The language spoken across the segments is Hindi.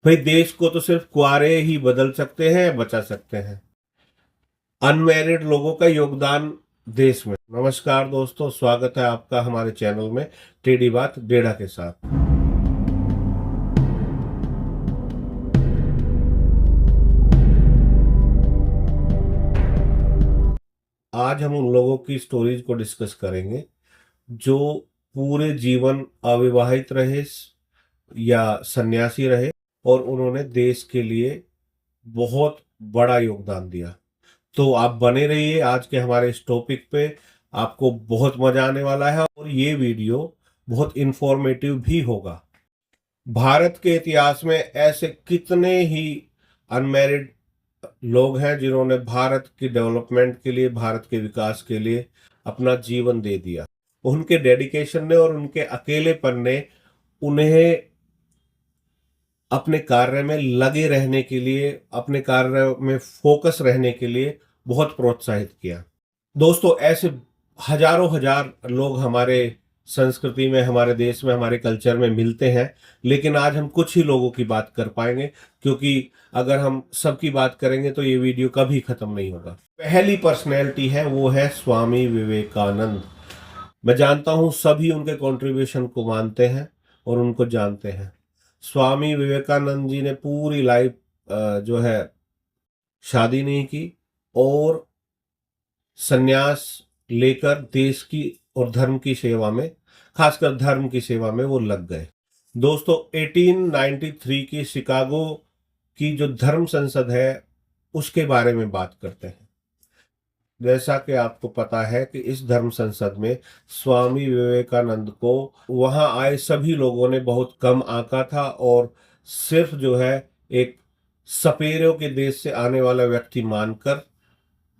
भाई देश को तो सिर्फ कुंवारे ही बदल सकते हैं, बचा सकते हैं। अनमैरिड लोगों का योगदान देश में। नमस्कार दोस्तों, स्वागत है आपका हमारे चैनल में टेढ़ी बात डेढ़ा के साथ। आज हम उन लोगों की स्टोरीज को डिस्कस करेंगे जो पूरे जीवन अविवाहित रहे या सन्यासी रहे और उन्होंने देश के लिए बहुत बड़ा योगदान दिया। तो आप बने रहिए आज के हमारे इस टॉपिक पे, आपको बहुत मजा आने वाला है और ये वीडियो बहुत इंफॉर्मेटिव भी होगा। भारत के इतिहास में ऐसे कितने ही अनमैरिड लोग हैं जिन्होंने भारत की डेवलपमेंट के लिए, भारत के विकास के लिए अपना जीवन दे दिया। उनके डेडिकेशन ने और उनके अकेलेपन ने उन्हें अपने कार्य में लगे रहने के लिए, अपने कार्य में फोकस रहने के लिए बहुत प्रोत्साहित किया। दोस्तों, ऐसे हजारों हजार लोग हमारे संस्कृति में, हमारे देश में, हमारे कल्चर में मिलते हैं, लेकिन आज हम कुछ ही लोगों की बात कर पाएंगे, क्योंकि अगर हम सबकी बात करेंगे तो ये वीडियो कभी खत्म नहीं होगा। पहली पर्सनैलिटी है वो है स्वामी विवेकानंद। मैं जानता हूं सभी उनके कंट्रीब्यूशन को मानते हैं और उनको जानते हैं। स्वामी विवेकानंद जी ने पूरी लाइफ जो है शादी नहीं की और संन्यास लेकर देश की और धर्म की सेवा में, खासकर धर्म की सेवा में वो लग गए। दोस्तों, 1893 की शिकागो की जो धर्म संसद है उसके बारे में बात करते हैं। जैसा कि आपको पता है कि इस धर्म संसद में स्वामी विवेकानंद को वहां आए सभी लोगों ने बहुत कम आंका था और सिर्फ जो है एक सपेरों के देश से आने वाला व्यक्ति मानकर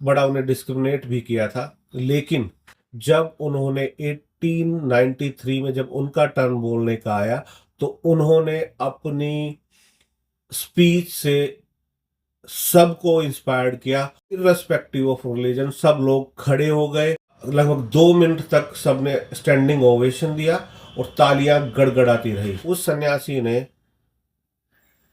बड़ा उन्हें डिस्क्रिमिनेट भी किया था। लेकिन जब उन्होंने 1893 में जब उनका टर्न बोलने का आया तो उन्होंने अपनी स्पीच से सबको इंस्पायर्ड किया, इररेस्पेक्टिव ऑफ रिलीजन। सब लोग खड़े हो गए, लगभग 2 मिनट तक सबने स्टैंडिंग ओवेशन दिया और तालियां गड़गड़ाती रही। उस सन्यासी ने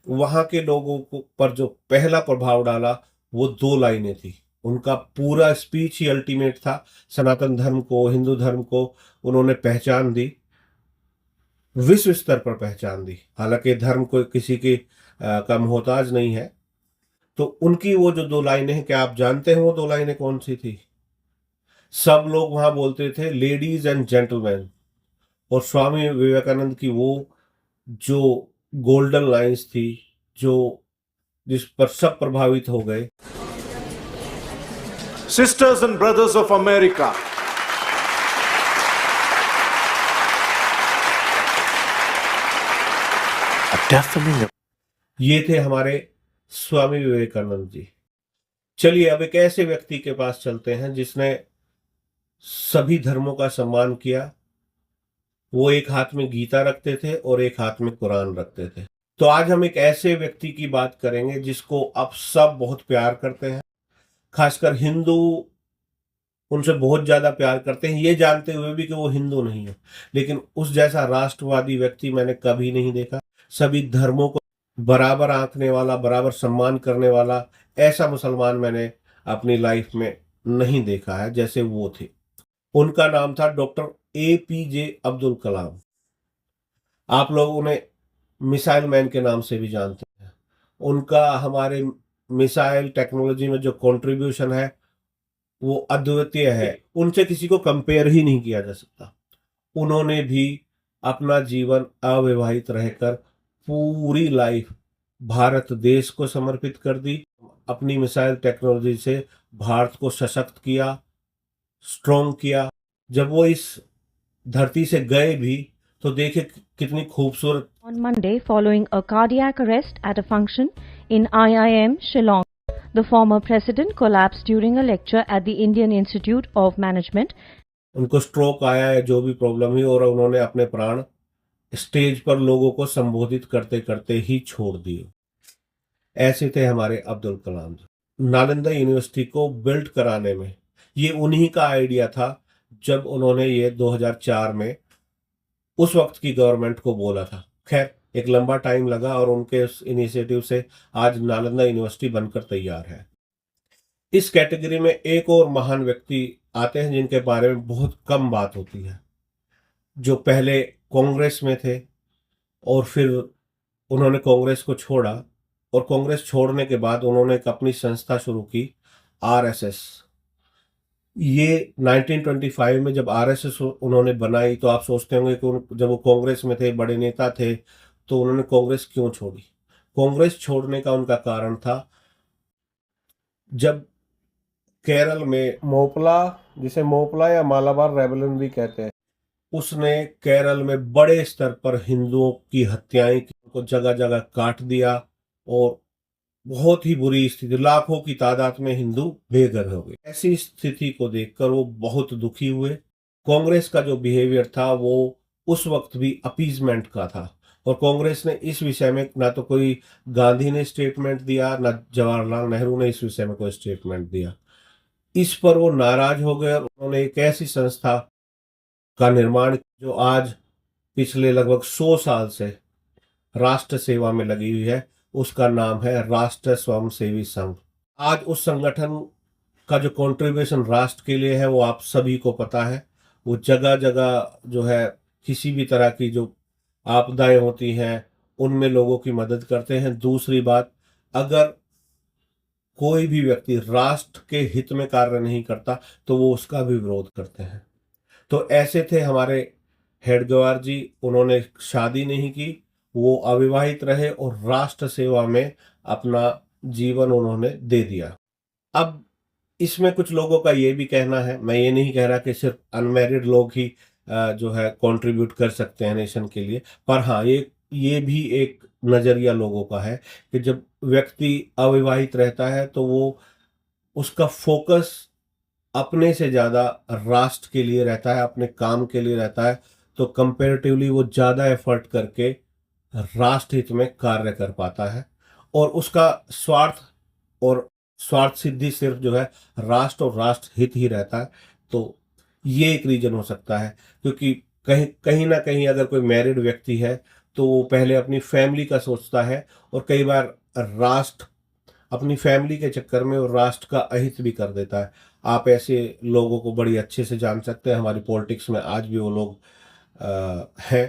वहां के लोगों को पर जो पहला प्रभाव डाला वो 2 लाइनें थी। उनका पूरा स्पीच ही अल्टीमेट था। सनातन धर्म को, हिंदू धर्म को उन्होंने पहचान दी, विश्व स्तर पर पहचान दी। हालांकि धर्म को किसी की का मोहताज नहीं है। तो उनकी वो जो 2 लाइनें हैं, क्या आप जानते हैं वो 2 लाइनें कौन सी थी? सब लोग वहां बोलते थे लेडीज एंड जेंटलमैन, और स्वामी विवेकानंद की वो जो गोल्डन लाइंस थी, जो जिस पर सब प्रभावित हो गए। Sisters and brothers of America, ये थे हमारे स्वामी विवेकानंद जी। चलिए अब एक ऐसे व्यक्ति के पास चलते हैं जिसने सभी धर्मों का सम्मान किया। वो एक हाथ में गीता रखते थे और एक हाथ में कुरान रखते थे। तो आज हम एक ऐसे व्यक्ति की बात करेंगे जिसको आप सब बहुत प्यार करते हैं, खासकर हिंदू उनसे बहुत ज्यादा प्यार करते हैं, ये जानते हुए भी कि वो हिंदू नहीं है। लेकिन उस जैसा राष्ट्रवादी व्यक्ति मैंने कभी नहीं देखा। सभी धर्मों को बराबर आंकने वाला, बराबर सम्मान करने वाला ऐसा मुसलमान मैंने अपनी लाइफ में नहीं देखा है जैसे वो थे। उनका नाम था डॉक्टर APJ अब्दुल कलाम। आप लोग उन्हें मिसाइल मैन के नाम से भी जानते हैं। उनका हमारे मिसाइल टेक्नोलॉजी में जो कंट्रीब्यूशन है वो अद्वितीय है, उनसे किसी को कंपेयर ही नहीं किया जा सकता। उन्होंने भी अपना जीवन अविवाहित रहकर पूरी लाइफ भारत देश को समर्पित कर दी। अपनी मिसाइल टेक्नोलॉजी से भारत को सशक्त किया, स्ट्रॉन्ग किया। जब वो इस धरती से गए भी तो देखे कितनी खूबसूरत। On Monday, following a cardiac arrest at a function in IIM Shillong, the former president collapsed during a lecture at the Indian Institute of Management. उनको स्ट्रोक आया है, जो भी प्रॉब्लम हुई, और उन्होंने अपने प्राण स्टेज पर लोगों को संबोधित करते करते ही छोड़ दिए। ऐसे थे हमारे अब्दुल कलाम जी। नालंदा यूनिवर्सिटी को बिल्ड कराने में ये उन्हीं का आइडिया था, जब उन्होंने ये 2004 में उस वक्त की गवर्नमेंट को बोला था। खैर, एक लंबा टाइम लगा और उनके उस इनिशिएटिव से आज नालंदा यूनिवर्सिटी बनकर तैयार है। इस कैटेगरी में एक और महान व्यक्ति आते हैं जिनके बारे में बहुत कम बात होती है, जो पहले कांग्रेस में थे और फिर उन्होंने कांग्रेस को छोड़ा और कांग्रेस छोड़ने के बाद उन्होंने एक अपनी संस्था शुरू की, आरएसएस। ये 1925 में जब आरएसएस उन्होंने बनाई तो आप सोचते होंगे कि जब वो कांग्रेस में थे, बड़े नेता थे, तो उन्होंने कांग्रेस क्यों छोड़ी। कांग्रेस छोड़ने का उनका कारण था, जब केरल में मोपला, जिसे मोपला या मालाबार रेबेलियन भी कहते हैं, उसने केरल में बड़े स्तर पर हिंदुओं की हत्याएं की, उनको जगह जगह काट दिया और बहुत ही बुरी स्थिति, लाखों की तादाद में हिंदू बेघर हो गए। ऐसी स्थिति को देखकर वो बहुत दुखी हुए। कांग्रेस का जो बिहेवियर था वो उस वक्त भी अपीजमेंट का था और कांग्रेस ने इस विषय में ना तो कोई गांधी ने स्टेटमेंट दिया, ना जवाहरलाल नेहरू ने इस विषय में कोई स्टेटमेंट दिया। इस पर वो नाराज हो गए और उन्होंने एक ऐसी संस्था का निर्माण जो आज पिछले लगभग 100 साल से राष्ट्र सेवा में लगी हुई है, उसका नाम है राष्ट्र स्वयंसेवी संघ। आज उस संगठन का जो कंट्रीब्यूशन राष्ट्र के लिए है वो आप सभी को पता है। वो जगह जगह जो है किसी भी तरह की जो आपदाएं होती हैं उनमें लोगों की मदद करते हैं। दूसरी बात, अगर कोई भी व्यक्ति राष्ट्र के हित में कार्य नहीं करता तो वो उसका भी विरोध करते हैं। तो ऐसे थे हमारे हेडगेवार जी। उन्होंने शादी नहीं की, वो अविवाहित रहे और राष्ट्र सेवा में अपना जीवन उन्होंने दे दिया। अब इसमें कुछ लोगों का ये भी कहना है, मैं ये नहीं कह रहा कि सिर्फ अनमैरिड लोग ही जो है कंट्रीब्यूट कर सकते हैं नेशन के लिए, पर हाँ ये भी एक नज़रिया लोगों का है कि जब व्यक्ति अविवाहित रहता है तो वो उसका फोकस अपने से ज़्यादा राष्ट्र के लिए रहता है, अपने काम के लिए रहता है, तो कंपैरेटिवली वो ज़्यादा एफर्ट करके राष्ट्र हित में कार्य कर पाता है और उसका स्वार्थ सिद्धि सिर्फ जो है राष्ट्र और राष्ट्र हित ही रहता है। तो ये एक रीजन हो सकता है, क्योंकि कहीं ना कहीं अगर कोई मैरिड व्यक्ति है तो वो पहले अपनी फैमिली का सोचता है और कई बार राष्ट्र अपनी फैमिली के चक्कर में और राष्ट्र का अहित भी कर देता है। आप ऐसे लोगों को बड़ी अच्छे से जान सकते हैं, हमारी पॉलिटिक्स में आज भी वो लोग हैं।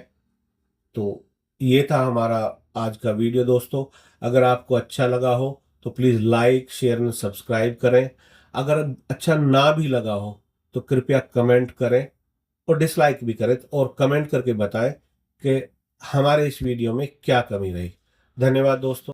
तो ये था हमारा आज का वीडियो दोस्तों। अगर आपको अच्छा लगा हो तो please like, share and subscribe करें। अगर अच्छा ना भी लगा हो तो कृपया कमेंट करें और डिसलाइक भी करें और कमेंट करके बताएं कि हमारे इस वीडियो में क्या कमी रही। धन्यवाद दोस्तों।